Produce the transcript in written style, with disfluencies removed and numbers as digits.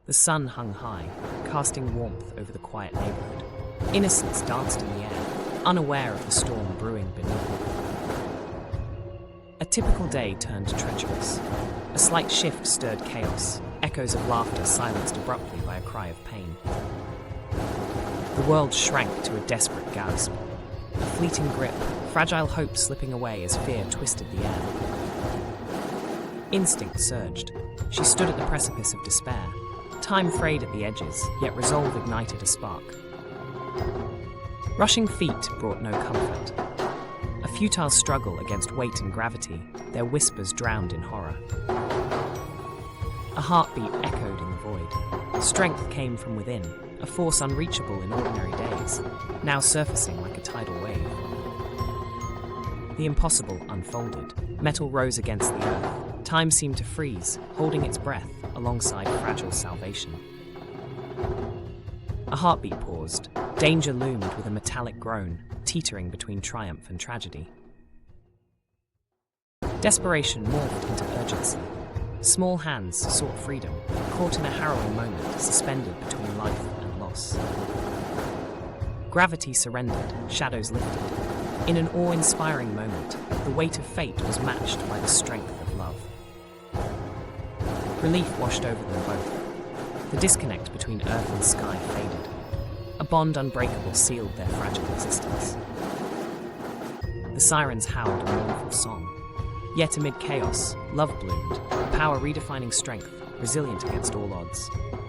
The sun hung high, casting warmth over the quiet neighborhood. Innocence danced in the air, unaware of the storm brewing beneath. A typical day turned treacherous. A slight shift stirred chaos, echoes of laughter silenced abruptly by a cry of pain. The world shrank to a desperate gasp. A fleeting grip, fragile hope slipping away as fear twisted the air. Instinct surged. She stood at the precipice of despair. Time frayed at the edges, yet resolve ignited a spark. Rushing feet brought no comfort. A futile struggle against weight and gravity, their whispers drowned in horror. A heartbeat echoed in the void. Strength came from within, a force unreachable in ordinary days, now surfacing like a tidal wave. The impossible unfolded. Metal rose against the earth. Time seemed to freeze, holding its breath alongside fragile salvation. A heartbeat paused. Danger loomed with a metallic groan, teetering between triumph and tragedy. Desperation morphed into urgency. Small hands sought freedom, caught in a harrowing moment, suspended between life and loss. Gravity surrendered, shadows lifted. In an awe-inspiring moment, the weight of fate was matched by the strength of love. Relief washed over them both. The disconnect between earth and sky faded. A bond unbreakable sealed their fragile existence. The sirens howled a mournful song. Yet amid chaos, love bloomed, a power redefining strength, resilient against all odds.